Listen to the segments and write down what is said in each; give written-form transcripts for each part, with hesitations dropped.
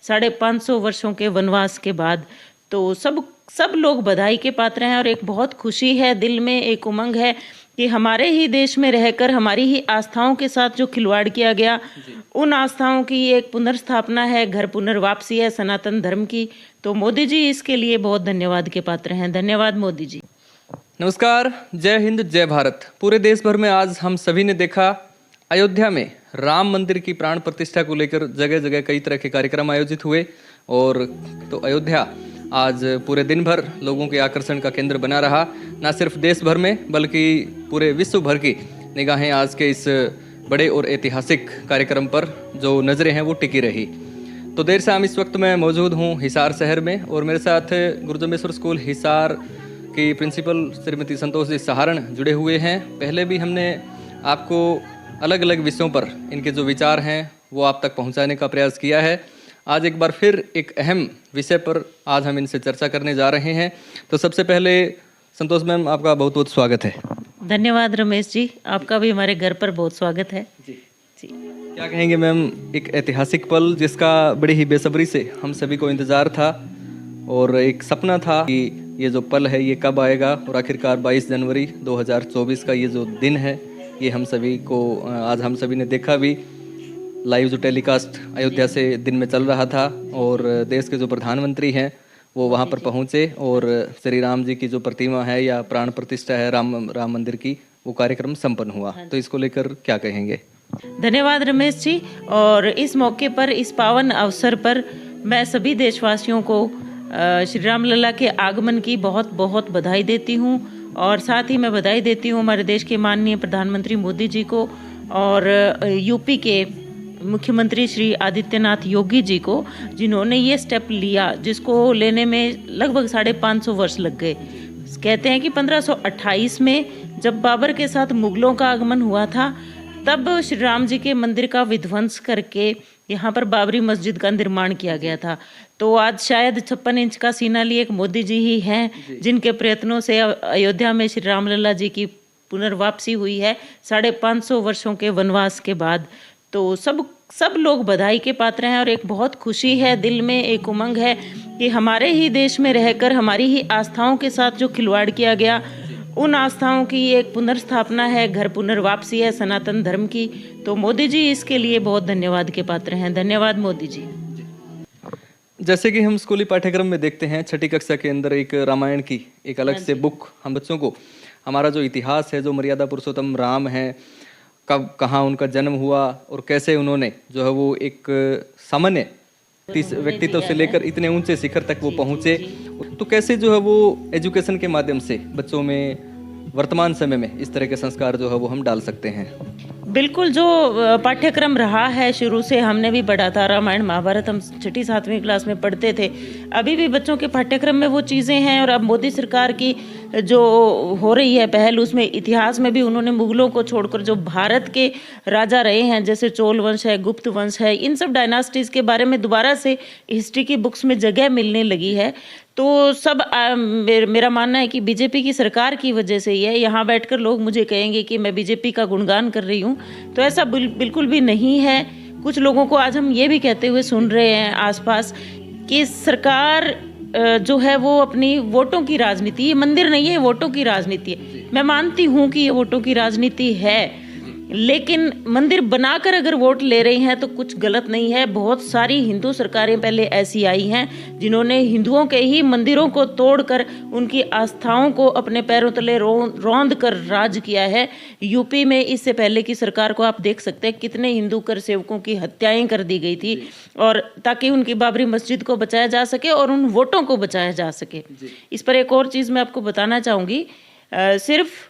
550 वर्षों के वनवास के बाद। तो सब लोग बधाई के पात्र हैं और एक बहुत खुशी है, दिल में एक उमंग है कि हमारे ही देश में रहकर हमारी ही आस्थाओं के साथ जो खिलवाड़ किया गया, उन आस्थाओं की एक पुनर्स्थापना है, घर पुनर्वापसी है सनातन धर्म की। तो मोदी जी इसके लिए बहुत धन्यवाद के पात्र हैं। धन्यवाद मोदी जी। नमस्कार, जय हिंद, जय भारत। पूरे देश भर में आज हम सभी ने देखा अयोध्या में राम मंदिर की प्राण प्रतिष्ठा को लेकर जगह जगह कई तरह के कार्यक्रम आयोजित हुए। और तो अयोध्या आज पूरे दिन भर लोगों के आकर्षण का केंद्र बना रहा। न सिर्फ देश भर में बल्कि पूरे विश्व भर की निगाहें आज के इस बड़े और ऐतिहासिक कार्यक्रम पर जो नज़रें हैं वो टिकी रही। तो देर शाम इस वक्त मैं मौजूद हूँ हिसार शहर में और मेरे साथ गुरुजम्बेश्वर स्कूल हिसार की प्रिंसिपल श्रीमती संतोष जी सहारण जुड़े हुए हैं। पहले भी हमने आपको अलग अलग विषयों पर इनके जो विचार हैं वो आप तक पहुंचाने का प्रयास किया है। आज एक बार फिर एक अहम विषय पर आज हम इनसे चर्चा करने जा रहे हैं। तो सबसे पहले संतोष मैम, आपका बहुत बहुत स्वागत है। धन्यवाद रमेश जी, आपका भी हमारे घर पर बहुत स्वागत है जी। क्या कहेंगे मैम, एक ऐतिहासिक पल जिसका बड़ी ही बेसब्री से हम सभी को इंतज़ार था और एक सपना था कि ये जो पल है ये कब आएगा, और आखिरकार 22 जनवरी 2024 का ये जो दिन है ये हम सभी को आज हम सभी ने देखा भी। लाइव जो टेलीकास्ट अयोध्या से दिन में चल रहा था और देश के जो प्रधानमंत्री हैं वो वहाँ पर पहुँचे और श्री राम जी की जो प्रतिमा है या प्राण प्रतिष्ठा है राम मंदिर की, वो कार्यक्रम संपन्न हुआ। तो इसको लेकर क्या कहेंगे? धन्यवाद रमेश जी। और इस मौके पर, इस पावन अवसर पर मैं सभी देशवासियों को श्री राम लल्ला के आगमन की बहुत बहुत बधाई देती हूँ। और साथ ही मैं बधाई देती हूँ हमारे देश के माननीय प्रधानमंत्री मोदी जी को और यूपी के मुख्यमंत्री श्री आदित्यनाथ योगी जी को, जिन्होंने ये स्टेप लिया जिसको लेने में लगभग 550 वर्ष लग गए। कहते हैं कि 1528 में जब बाबर के साथ मुगलों का आगमन हुआ था, तब श्री राम जी के मंदिर का विध्वंस करके यहाँ पर बाबरी मस्जिद का निर्माण किया गया था। तो आज शायद 56 इंच का सीना लिए एक मोदी जी ही हैं जिनके प्रयत्नों से अयोध्या में श्री राम लल्ला जी की पुनर्वापसी हुई है 550 वर्षों के वनवास के बाद। तो सब लोग बधाई के पात्र हैं और एक बहुत खुशी है, दिल में एक उमंग है कि हमारे ही देश में रहकर हमारी ही आस्थाओं के साथ जो खिलवाड़ किया गया, उन आस्थाओं की एक पुनर्स्थापना है, घर पुनर्वापसी है सनातन धर्म की। तो मोदी जी इसके लिए बहुत धन्यवाद के पात्र हैं। धन्यवाद मोदी जी। जैसे कि हम स्कूली पाठ्यक्रम में देखते हैं, 6ठी कक्षा के अंदर एक रामायण की एक अलग से बुक हम बच्चों को हमारा जो इतिहास है, जो मर्यादा पुरुषोत्तम राम है, कब कहाँ उनका जन्म हुआ और कैसे उन्होंने जो है वो एक सामान्य व्यक्तित्व से लेकर इतने ऊंचे शिखर तक वो पहुँचे, तो कैसे जो है वो एजुकेशन के माध्यम से बच्चों में वर्तमान समय में इस तरह के संस्कार जो है वो हम डाल सकते हैं। बिल्कुल, जो पाठ्यक्रम रहा है शुरू से हमने भी पढ़ा था, रामायण महाभारत हम 6ठी 7वीं क्लास में पढ़ते थे। अभी भी बच्चों के पाठ्यक्रम में वो चीज़ें हैं। और अब मोदी सरकार की जो हो रही है पहल, उसमें इतिहास में भी उन्होंने मुगलों को छोड़कर जो भारत के राजा रहे हैं, जैसे चोल वंश है, गुप्त वंश है, इन सब डायनास्टीज़ के बारे में दोबारा से हिस्ट्री की बुक्स में जगह मिलने लगी है। तो सब मेरा मानना है कि बीजेपी की सरकार की वजह से ही है। यहाँ बैठकर लोग मुझे कहेंगे कि मैं बीजेपी का गुणगान कर रही हूँ, तो ऐसा बिल्कुल भी नहीं है। कुछ लोगों को आज हम ये भी कहते हुए सुन रहे हैं आसपास कि सरकार जो है वो अपनी वोटों की राजनीति, ये मंदिर नहीं है, वोटों की राजनीति है। मैं मानती हूँ कि ये वोटों की राजनीति है, लेकिन मंदिर बनाकर अगर वोट ले रही हैं तो कुछ गलत नहीं है। बहुत सारी हिंदू सरकारें पहले ऐसी आई हैं जिन्होंने हिंदुओं के ही मंदिरों को तोड़कर उनकी आस्थाओं को अपने पैरों तले रौंद कर राज किया है। यूपी में इससे पहले की सरकार को आप देख सकते हैं कितने हिंदू कर सेवकों की हत्याएं कर दी गई थी, और ताकि उनकी बाबरी मस्जिद को बचाया जा सके और उन वोटों को बचाया जा सके। इस पर एक और चीज़ मैं आपको बताना चाहूँगी, सिर्फ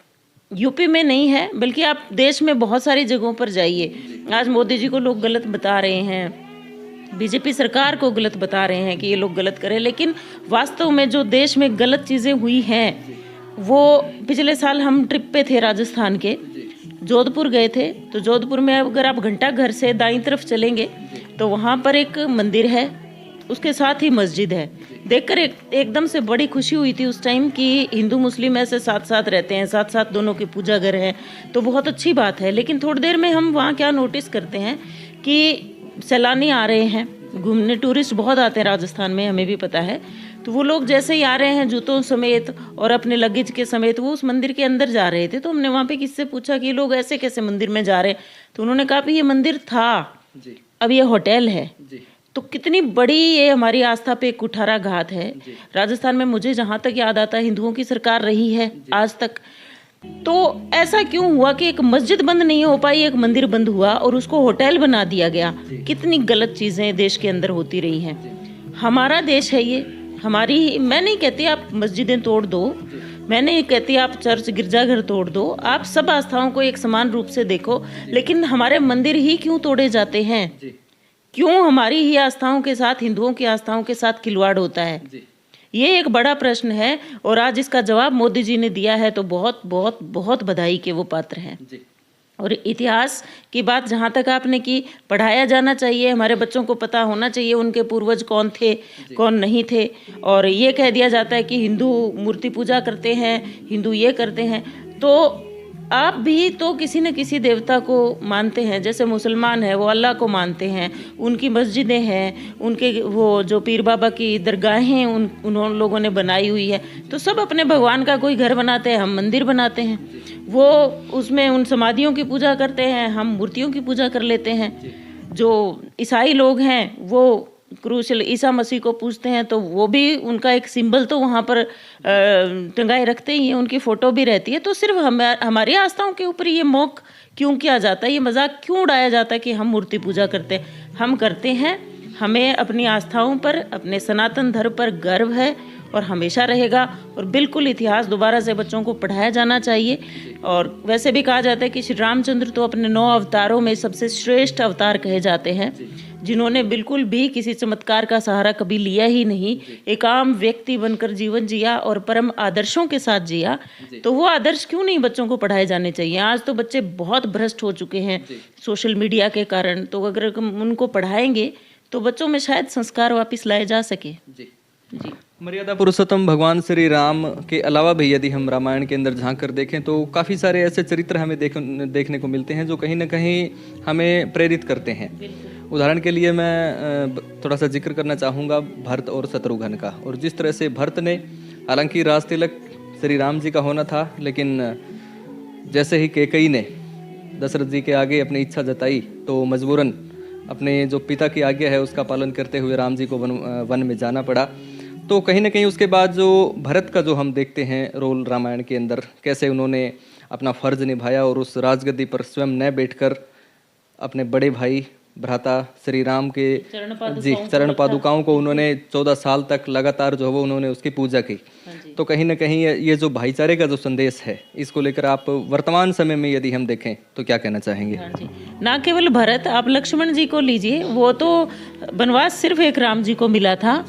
यूपी में नहीं है बल्कि आप देश में बहुत सारी जगहों पर जाइए। आज मोदी जी को लोग गलत बता रहे हैं, बीजेपी सरकार को गलत बता रहे हैं कि ये लोग गलत करें, लेकिन वास्तव में जो देश में गलत चीज़ें हुई हैं वो पिछले साल हम ट्रिप पे थे राजस्थान के, जोधपुर गए थे। तो जोधपुर में अगर आप घंटा घर से दाईं तरफ चलेंगे तो वहाँ पर एक मंदिर है, उसके साथ ही मस्जिद है। देखकर एकदम से बड़ी खुशी हुई थी उस टाइम कि हिंदू मुस्लिम ऐसे साथ साथ रहते हैं, साथ साथ दोनों के पूजा घर हैं, तो बहुत अच्छी बात है। लेकिन थोड़ी देर में हम वहाँ क्या नोटिस करते हैं कि सैलानी आ रहे हैं, घूमने टूरिस्ट बहुत आते हैं राजस्थान में, हमें भी पता है। तो वो लोग जैसे ही आ रहे हैं जूतों समेत और अपने लगेज के समेत, वो उस मंदिर के अंदर जा रहे थे। तो हमने वहाँ पे किससे पूछा कि लोग ऐसे कैसे मंदिर में जा रहे हैं, तो उन्होंने कहा भी ये मंदिर था, अब ये होटल है। तो कितनी बड़ी ये हमारी आस्था पे एक कुठाराघात है। राजस्थान में मुझे जहाँ तक याद आता है हिंदुओं की सरकार रही है आज तक। तो ऐसा क्यों हुआ कि एक मस्जिद बंद नहीं हो पाई, एक मंदिर बंद हुआ और उसको होटल बना दिया गया। कितनी गलत चीज़ें देश के अंदर होती रही हैं। हमारा देश है ये, हमारी, मैं नहीं कहती आप मस्जिदें तोड़ दो, मैं नहीं कहती आप चर्च गिरजाघर तोड़ दो, आप सब आस्थाओं को एक समान रूप से देखो, लेकिन हमारे मंदिर ही क्यों तोड़े जाते हैं? क्यों हमारी ही आस्थाओं के साथ, हिंदुओं की आस्थाओं के साथ खिलवाड़ होता है? ये एक बड़ा प्रश्न है और आज इसका जवाब मोदी जी ने दिया है, तो बहुत बहुत बहुत बधाई के वो पात्र हैं। और इतिहास की बात जहाँ तक आपने की, पढ़ाया जाना चाहिए, हमारे बच्चों को पता होना चाहिए उनके पूर्वज कौन थे कौन नहीं थे। और ये कह दिया जाता है कि हिंदू मूर्ति पूजा करते हैं, हिंदू ये करते हैं, तो आप भी तो किसी न किसी देवता को मानते हैं। जैसे मुसलमान है वो अल्लाह को मानते हैं, उनकी मस्जिदें हैं, उनके वो जो पीर बाबा की दरगाहें उन लोगों ने बनाई हुई है। तो सब अपने भगवान का कोई घर बनाते हैं, हम मंदिर बनाते हैं, वो उसमें उन समाधियों की पूजा करते हैं, हम मूर्तियों की पूजा कर लेते हैं। जो ईसाई लोग हैं वो क्रूसल ईसा मसीह को पूजते हैं, तो वो भी उनका एक सिंबल तो वहाँ पर टंगाए रखते ही हैं, उनकी फ़ोटो भी रहती है। तो सिर्फ हमारी आस्थाओं के ऊपर ये मौक क्यों किया जाता है, ये मजाक क्यों उड़ाया जाता है कि हम मूर्ति पूजा करते हैं? हम करते हैं, हमें अपनी आस्थाओं पर, अपने सनातन धर्म पर गर्व है और हमेशा रहेगा। और बिल्कुल इतिहास दोबारा से बच्चों को पढ़ाया जाना चाहिए। और वैसे भी कहा जाता है कि श्री रामचंद्र तो अपने 9 अवतारों में सबसे श्रेष्ठ अवतार कहे जाते हैं, जिन्होंने बिल्कुल भी किसी चमत्कार का सहारा कभी लिया ही नहीं, एक आम व्यक्ति बनकर जीवन जिया और परम आदर्शों के साथ जिया। तो वो आदर्श क्यों नहीं बच्चों को पढ़ाए जाने चाहिए? आज तो बच्चे बहुत भ्रष्ट हो चुके हैं सोशल मीडिया के कारण, तो अगर उनको पढ़ाएंगे तो बच्चों में शायद संस्कार वापस लाए जा सके। जी। मर्यादा पुरुषोत्तम भगवान श्री राम के अलावा भी यदि हम रामायण के अंदर झांक कर देखें तो काफ़ी सारे ऐसे चरित्र हमें देखने को मिलते हैं जो कहीं ना कहीं हमें प्रेरित करते हैं। उदाहरण के लिए मैं थोड़ा सा जिक्र करना चाहूँगा भरत और शत्रुघ्न का। और जिस तरह से भरत ने, हालांकि राज तिलक श्री राम जी का होना था, लेकिन जैसे ही कैकेयी ने दशरथ जी के आगे अपनी इच्छा जताई तो मजबूरन अपने जो पिता की आज्ञा है उसका पालन करते हुए राम जी को वन में जाना पड़ा। तो कहीं ना कहीं उसके बाद जो भरत का जो हम देखते हैं रोल रामायण के अंदर, कैसे उन्होंने अपना फर्ज निभाया और उस राजगद्दी पर स्वयं न बैठकर अपने बड़े भाई भ्राता श्री राम के चरण पादुकाओं को उन्होंने 14 साल तक लगातार जो है वो उन्होंने उसकी पूजा की। तो कहीं ना कहीं ये जो भाईचारे का जो संदेश है, इसको लेकर आप वर्तमान समय में यदि हम देखें तो क्या कहना चाहेंगे? ना केवल भरत, आप लक्ष्मण जी को लीजिए, वो तो वनवास सिर्फ एक राम जी को मिला था।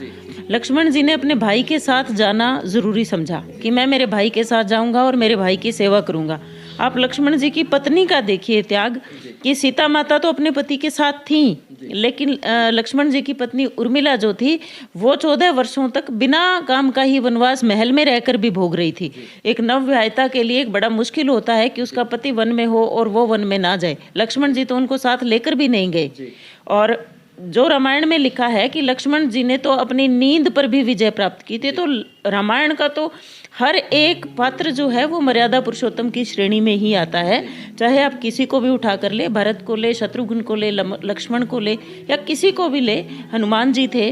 लक्ष्मण जी ने अपने भाई के साथ जाना जरूरी समझा कि मैं मेरे भाई के साथ जाऊंगा और मेरे भाई की सेवा करूंगा। आप लक्ष्मण जी की पत्नी का देखिए त्याग, कि सीता माता तो अपने पति के साथ थी, लेकिन लक्ष्मण जी की पत्नी उर्मिला जो थी वो 14 वर्षों तक बिना काम का ही वनवास महल में रहकर भी भोग रही थी। एक नवविवाहिता के लिए एक बड़ा मुश्किल होता है कि उसका पति वन में हो और वो वन में ना जाए। लक्ष्मण जी तो उनको साथ लेकर भी नहीं गए। और जो रामायण में लिखा है कि लक्ष्मण जी ने तो अपनी नींद पर भी विजय प्राप्त की थी। तो रामायण का तो हर एक पात्र जो है वो मर्यादा पुरुषोत्तम की श्रेणी में ही आता है। चाहे आप किसी को भी उठा कर ले, भरत को ले, शत्रुघ्न को ले, लक्ष्मण को ले, या किसी को भी ले, हनुमान जी थे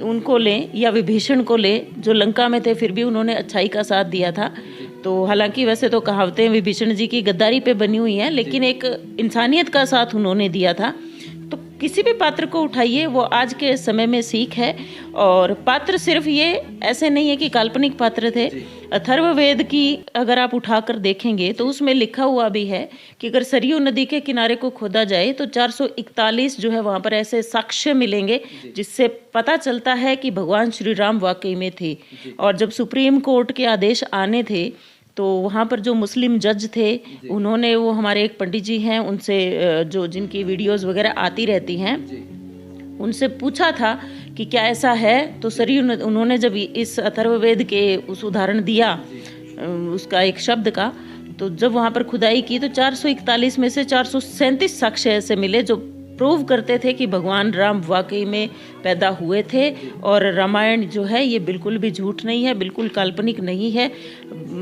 उनको ले, या विभीषण को ले जो लंका में थे फिर भी उन्होंने अच्छाई का साथ दिया था। तो हालांकि वैसे तो कहावतें विभीषण जी की गद्दारी पे बनी हुई हैं, लेकिन एक इंसानियत का साथ उन्होंने दिया था। तो किसी भी पात्र को उठाइए, वो आज के समय में सीख है। और पात्र सिर्फ ये ऐसे नहीं है कि काल्पनिक पात्र थे। अथर्ववेद की अगर आप उठाकर देखेंगे तो उसमें लिखा हुआ भी है कि अगर सरयू नदी के किनारे को खोदा जाए तो 441 जो है वहाँ पर ऐसे साक्ष्य मिलेंगे जिससे पता चलता है कि भगवान श्री राम वाकई में थे। और जब सुप्रीम कोर्ट के आदेश आने थे तो वहाँ पर जो मुस्लिम जज थे उन्होंने, वो हमारे एक पंडित जी हैं, उनसे जो जिनकी वीडियोस वगैरह आती रहती हैं, उनसे पूछा था कि क्या ऐसा है। तो सरयू उन्होंने जब इस अथर्ववेद के उस उदाहरण दिया उसका एक शब्द का, तो जब वहाँ पर खुदाई की तो 441 में से 437 साक्ष्य ऐसे मिले जो प्रूव करते थे कि भगवान राम वाकई में पैदा हुए थे और रामायण जो है ये बिल्कुल भी झूठ नहीं है, बिल्कुल काल्पनिक नहीं है।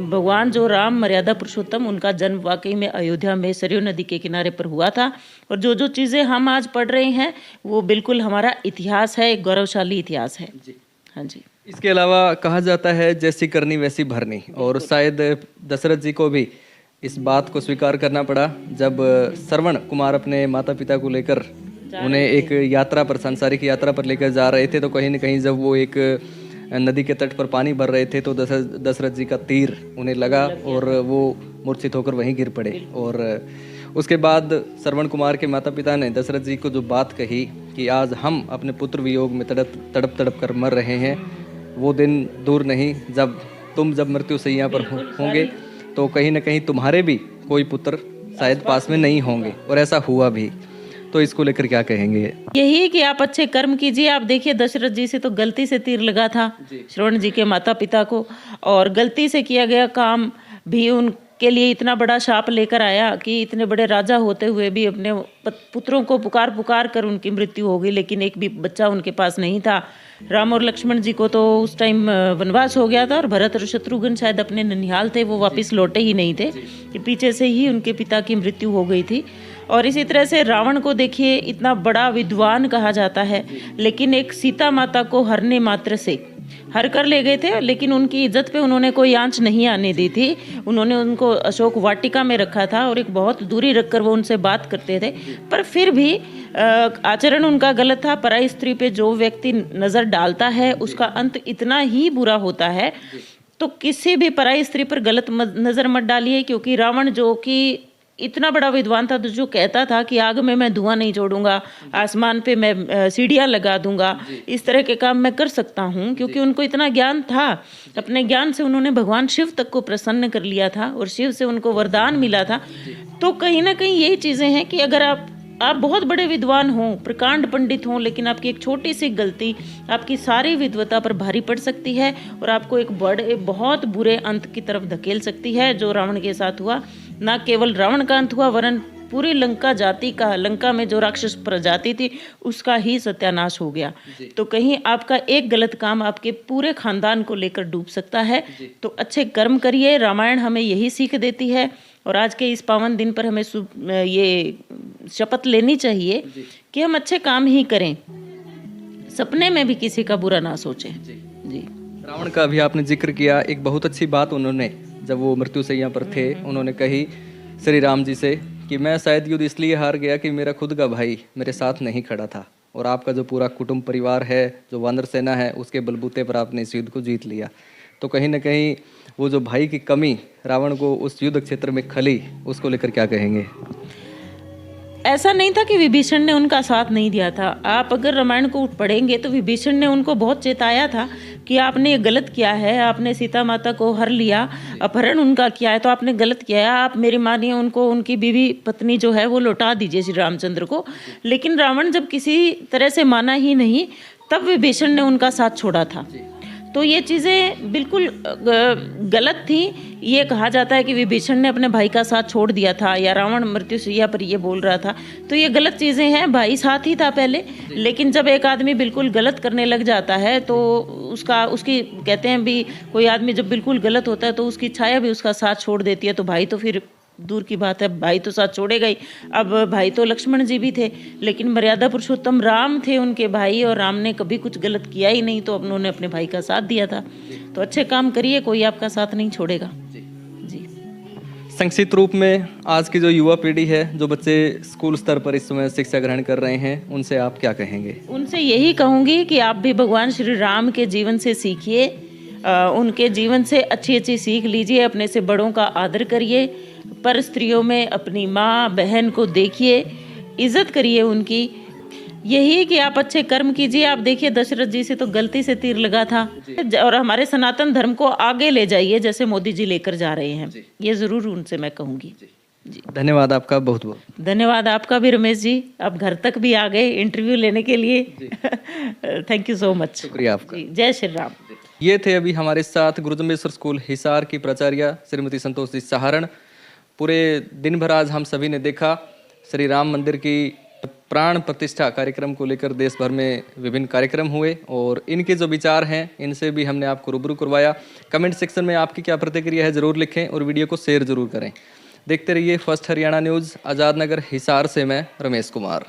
भगवान जो राम मर्यादा पुरुषोत्तम, उनका जन्म वाकई में अयोध्या में सरयू नदी के किनारे पर हुआ था। और जो जो चीज़ें हम आज पढ़ रहे हैं वो बिल्कुल हमारा इतिहास है, एक गौरवशाली इतिहास है। हाँ जी। इसके अलावा कहा जाता है जैसी करनी वैसी भरनी, और शायद दशरथ जी को भी इस बात को स्वीकार करना पड़ा जब श्रवण कुमार अपने माता पिता को लेकर उन्हें एक यात्रा पर, सांसारिक यात्रा पर लेकर जा रहे थे, तो कहीं न कहीं जब वो एक नदी के तट पर पानी भर रहे थे तो दशरथ जी का तीर उन्हें लगा और वो मूर्छित होकर वहीं गिर पड़े। और उसके बाद श्रवण कुमार के माता पिता ने दशरथ जी को जो बात कही कि आज हम अपने पुत्र वियोग में तड़प तड़प कर मर रहे हैं, वो दिन दूर नहीं जब तुम मृत्यु शैया पर होंगे तो कहीं न कहीं तुम्हारे भी कोई पुत्र शायद पास में नहीं होंगे, और ऐसा हुआ भी। तो इसको लेकर क्या कहेंगे? यही है कि आप अच्छे कर्म कीजिए। आप देखिए दशरथ जी से तो गलती से तीर लगा था श्रवण जी के माता पिता को, और गलती से किया गया काम भी उनके लिए इतना बड़ा शाप लेकर आया कि इतने बड़े राजा होते हुए भी अपने पुत्रों को पुकार पुकार कर उनकी मृत्यु हो गई, लेकिन एक भी बच्चा उनके पास नहीं था। राम और लक्ष्मण जी को तो उस टाइम वनवास हो गया था, और भरत और शत्रुघ्न शायद अपने ननिहाल थे, वो वापस लौटे ही नहीं थे, कि पीछे से ही उनके पिता की मृत्यु हो गई थी। और इसी तरह से रावण को देखिए, इतना बड़ा विद्वान कहा जाता है, लेकिन एक सीता माता को हरने मात्र से हर कर ले गए थे, लेकिन उनकी इज्जत पे उन्होंने कोई आंच नहीं आने दी थी। उन्होंने उनको अशोक वाटिका में रखा था और एक बहुत दूरी रखकर वो उनसे बात करते थे, पर फिर भी आचरण उनका गलत था। पराई स्त्री पे जो व्यक्ति नज़र डालता है उसका अंत इतना ही बुरा होता है। तो किसी भी पराई स्त्री पर गलत नज़र मत डालिए, क्योंकि रावण जो कि इतना बड़ा विद्वान था, तो जो कहता था कि आग में मैं धुआं नहीं छोड़ूंगा, आसमान पे मैं सीढ़ियाँ लगा दूंगा, इस तरह के काम मैं कर सकता हूँ, क्योंकि उनको इतना ज्ञान था। अपने ज्ञान से उन्होंने भगवान शिव तक को प्रसन्न कर लिया था और शिव से उनको वरदान मिला था। तो कहीं ना कहीं यही चीज़ें हैं कि अगर आप बहुत बड़े विद्वान हों, प्रकांड पंडित हों, लेकिन आपकी एक छोटी सी गलती आपकी सारी विद्वता पर भारी पड़ सकती है और आपको एक बहुत बुरे अंत की तरफ धकेल सकती है, जो रावण के साथ हुआ। न केवल रावण का अंत हुआ, वरन पूरी लंका जाति का, लंका में जो राक्षस प्रजाति थी उसका ही सत्यानाश हो गया। तो कहीं आपका एक गलत काम आपके पूरे खानदान को लेकर डूब सकता है। तो अच्छे कर्म करिए, रामायण हमें यही सीख देती है। और आज के इस पावन दिन पर हमें ये शपथ लेनी चाहिए कि हम अच्छे काम ही करें, सपने में भी किसी का बुरा ना सोचें। जी। रावण का भी आपने जिक्र किया, एक बहुत अच्छी बात उन्होंने जब वो मृत्युशैया पर थे उन्होंने कही श्री राम जी से कि मैं शायद युद्ध इसलिए हार गया कि मेरा खुद का भाई मेरे साथ नहीं खड़ा था, और आपका जो पूरा कुटुंब परिवार है, जो वानर सेना है, उसके बलबूते पर आपने इस युद्ध को जीत लिया। तो कहीं ना कहीं वो जो भाई की कमी रावण को उस युद्ध क्षेत्र में खली, उसको लेकर क्या कहेंगे? ऐसा नहीं था कि विभीषण ने उनका साथ नहीं दिया था। आप अगर रामायण को पढ़ेंगे तो विभीषण ने उनको बहुत चेताया था कि आपने ये गलत किया है, आपने सीता माता को हर लिया, अपहरण उनका किया है, तो आपने गलत किया है। आप मेरी मानिए, उनको उनकी बीवी पत्नी जो है वो लौटा दीजिए श्री रामचंद्र को। लेकिन रावण जब किसी तरह से माना ही नहीं, तब विभीषण ने उनका साथ छोड़ा था। तो ये चीज़ें बिल्कुल गलत थी। ये कहा जाता है कि विभीषण ने अपने भाई का साथ छोड़ दिया था, या रावण मृत्युशैया पर ये बोल रहा था, तो ये गलत चीज़ें हैं। भाई साथ ही था पहले, लेकिन जब एक आदमी बिल्कुल गलत करने लग जाता है तो उसकी कहते हैं भी, कोई आदमी जब बिल्कुल गलत होता है तो उसकी छाया भी उसका साथ छोड़ देती है। तो भाई तो फिर दूर की बात है, भाई तो साथ छोड़ेगा ही। अब भाई तो लक्ष्मण जी भी थे, लेकिन मर्यादा पुरुषोत्तम राम थे उनके भाई, और राम ने कभी कुछ गलत किया ही नहीं, तो उन्होंने अपने भाई का साथ दिया था। तो अच्छे काम करिए, कोई आपका साथ नहीं छोड़ेगा। जी। संक्षिप्त रूप में आज की जो युवा पीढ़ी है, जो बच्चे स्कूल स्तर पर इस समय शिक्षा ग्रहण कर रहे हैं, उनसे आप क्या कहेंगे? उनसे यही कहूँगी कि आप भी भगवान श्री राम के जीवन से सीखिए, उनके जीवन से अच्छी अच्छी सीख लीजिए, अपने से बड़ों का आदर करिए, पर स्त्रियों में अपनी माँ बहन को देखिए, इज्जत करिए उनकी। यही कि आप अच्छे कर्म कीजिए। आप देखिए दशरथ जी से तो गलती से तीर लगा था, और हमारे सनातन धर्म को आगे ले जाइए जैसे मोदी जी लेकर जा रहे हैं। ये जरूर उनसे मैं कहूँगी। जी, धन्यवाद आपका, बहुत बहुत धन्यवाद आपका भी रमेश जी। आप घर तक भी आ गए इंटरव्यू लेने के लिए। Thank you so much. शुक्रिया आपका। जय श्री राम। ये थे अभी हमारे साथ गुरुजम्बेश्वर स्कूल हिसार की प्राचार्य श्रीमती संतोष जी सहारण। पूरे दिन भर आज हम सभी ने देखा श्री राम मंदिर की प्राण प्रतिष्ठा कार्यक्रम को लेकर देश भर में विभिन्न कार्यक्रम हुए और इनके जो विचार हैं इनसे भी हमने आपको रूबरू करवाया। कमेंट सेक्शन में आपकी क्या प्रतिक्रिया है ज़रूर लिखें और वीडियो को शेयर ज़रूर करें। देखते रहिए फर्स्ट हरियाणा न्यूज़। आज़ाद नगर हिसार से मैं रमेश कुमार।